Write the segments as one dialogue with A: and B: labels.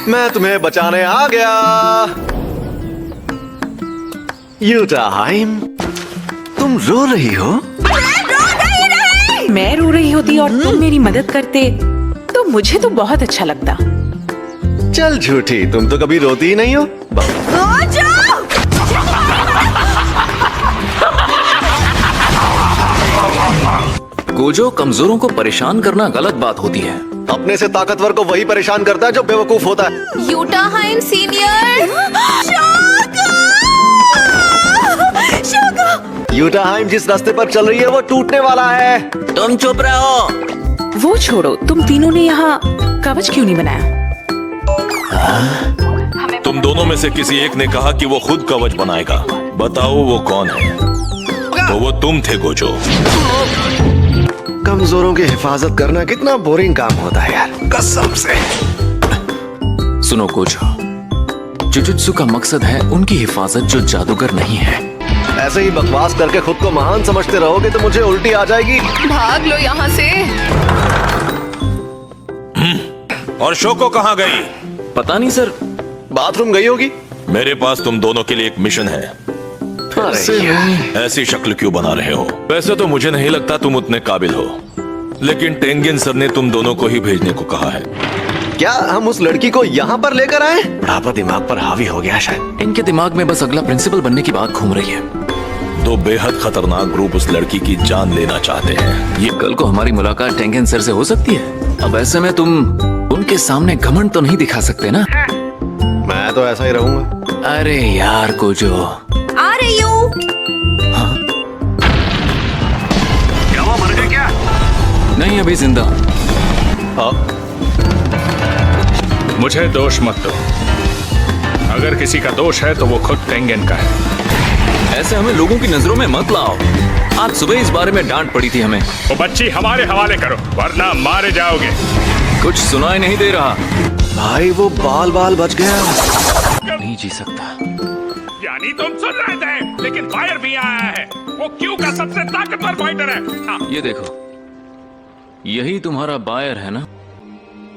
A: मैं तुम्हें बचाने आ गया। यूटाहाइम, तुम रो रही हो?
B: मैं रो रही होती और तुम मेरी मदद करते तो मुझे तो बहुत अच्छा लगता।
A: चल झूठी, तुम तो कभी रोती ही नहीं हो।
C: गोजो, कमजोरों को परेशान करना गलत बात होती है।
A: अपने से ताकतवर को वही परेशान करता है जो बेवकूफ होता है।
D: यूटाहाइम सीनियर।
A: यूटाहाइम जिस रास्ते पर चल रही है वो टूटने वाला है।
C: तुम चुप रहो।
B: वो छोड़ो, तुम तीनों ने यहाँ कवच क्यों नहीं बनाया?
E: तुम दोनों में से किसी एक ने कहा कि वो खुद कवच बनाएगा। बताओ वो कौन है? तो वो तुम थे गोजो।
A: कमजोरों की हिफाजत करना कितना बोरिंग काम होता है यार, कसम से।
C: सुनो गोजो, जुजुत्सु का मकसद है उनकी हिफाजत जो जादूगर नहीं है।
A: ऐसे ही बकवास करके खुद को महान समझते रहोगे तो मुझे उल्टी आ जाएगी।
D: भाग लो यहाँ से।
E: और शोको कहाँ गई?
C: पता नहीं सर।
A: बाथरूम गई होगी।
E: मेरे पास तुम दोनों के लिए एक मिशन है। ऐसी शक्ल क्यों बना रहे हो? वैसे तो मुझे नहीं लगता तुम उतने काबिल हो, लेकिन टेंगिन सर ने तुम दोनों को ही भेजने को कहा है।
A: क्या हम उस लड़की को यहाँ पर लेकर आए? बुढ़ापा दिमाग पर हावी हो गया शायद।
C: इनके दिमाग में बस अगला प्रिंसिपल बनने की बात घूम रही है।
E: दो बेहद खतरनाक ग्रुप उस लड़की की जान लेना चाहते हैं।
C: ये कल को हमारी मुलाकात टेंगिन सर से हो सकती है। अब ऐसे में तुम उनके सामने घमंड तो नहीं दिखा सकते ना?
A: मैं तो ऐसा ही रहूंगा।
C: अरे यार गोजो।
D: आ रही हूँ।
A: क्या वो मर गए क्या?
C: नहीं, अभी जिंदा।
F: मुझे दोष मत दो। अगर किसी का दोष है तो वो खुद टेंगेन का है।
C: ऐसे हमें लोगों की नजरों में मत लाओ। आज सुबह इस बारे में डांट पड़ी थी हमें।
F: वो बच्ची हमारे हवाले करो वरना मारे जाओगे।
C: कुछ सुनाई नहीं दे रहा।
A: भाई वो बाल बाल बच गया।
C: नहीं जी सकता।
F: यानी तुम सुन रहे थे, लेकिन फायर भी आया है। वो क्यों का सबसे ताकतवर फाइटर है।
C: ये देखो, यही तुम्हारा बायर है ना?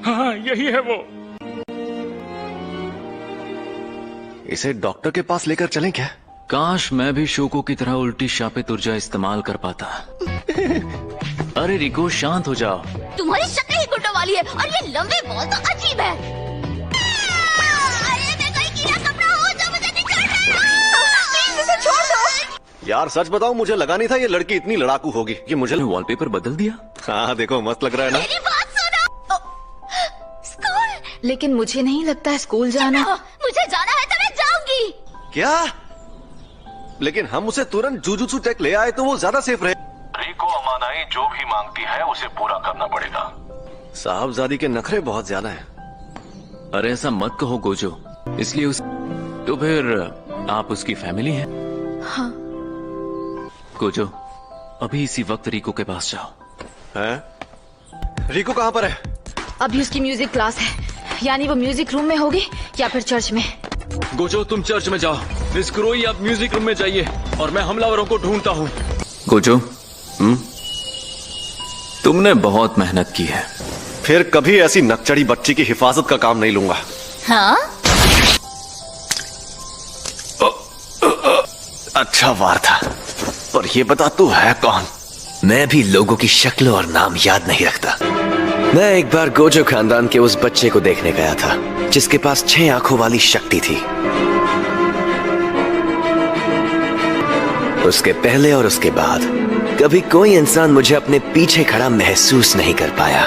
F: हाँ, यही है वो।
A: इसे डॉक्टर के पास लेकर चलें क्या?
C: काश मैं भी शोको की तरह उल्टी शापित ऊर्जा इस्तेमाल कर पाता। अरे रिको, शांत हो जाओ।
D: तुम्हारी शक्ल ही गुड्डो वाली है और ये लंबे बाल तो अजीब है। अरे मैं कोई कीड़ा कपड़ा हूँ जो मुझे निकाल रहा है। प्लीज इसे छोड़ दो।
A: यार सच बताऊं, मुझे लगा नहीं था ये लड़की इतनी लड़ाकू होगी। ये मुझे
C: वॉलपेपर बदल दिया।
A: हाँ देखो, मस्त लग रहा है ना?
D: मेरी बात सुनो। स्कूल। लेकिन मुझे नहीं लगता है स्कूल जाना। मुझे जाना है तो मैं जाऊंगी।
A: क्या? लेकिन हम उसे तुरंत जुजुत्सु टेक ले आए तो वो ज्यादा सेफ रहे।
E: रिको अमानाई जो भी मांगती है उसे पूरा करना पड़ेगा।
A: साहबजादी के नखरे बहुत ज्यादा हैं।
C: अरे ऐसा मत कहो गोजो, इसलिए तो फिर आप उसकी फैमिली हैं?
D: हाँ।
C: गोजो, अभी इसी वक्त रिको के पास जाओ।
A: हैं? रिको कहाँ पर है?
D: अभी उसकी म्यूजिक क्लास है, यानी वो म्यूजिक रूम में होगी या फिर चर्च में।
C: गोजो, तुम चर्च में जाओ। मिस क्रोई, आप म्यूजिक रूम में जाइए और मैं हमलावरों को ढूंढता हूँ। गोजो, तुमने बहुत मेहनत की है।
A: फिर कभी ऐसी नकचड़ी बच्ची की हिफाजत का काम नहीं लूंगा।
D: हाँ?
A: अच्छा वार था, पर ये बता तू है कौन?
G: मैं भी लोगों की शक्ल और नाम याद नहीं रखता। मैं एक बार गोजो खानदान के उस बच्चे को देखने गया था जिसके पास 6 आंखों वाली शक्ति थी। उसके पहले और उसके बाद कभी कोई इंसान मुझे अपने पीछे खड़ा महसूस नहीं कर पाया।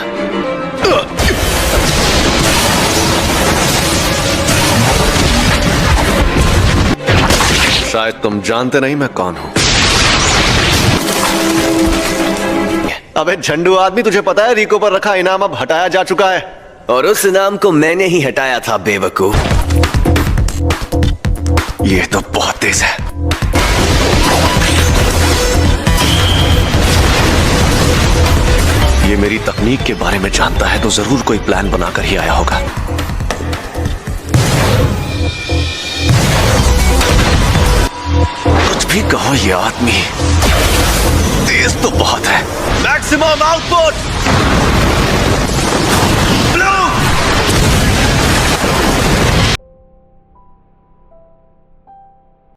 A: शायद तुम जानते नहीं मैं कौन हूं। अबे झंडू आदमी, तुझे पता है रिको पर रखा इनाम अब हटाया जा चुका है।
G: और उस इनाम को मैंने ही हटाया था बेवकूफ।
A: ये तो बहुत तेज है। ये मेरी तकनीक के बारे में जानता है तो जरूर कोई प्लान बनाकर ही आया होगा। कुछ भी कहो, ये आदमी तेज तो बहुत है। Maximum output.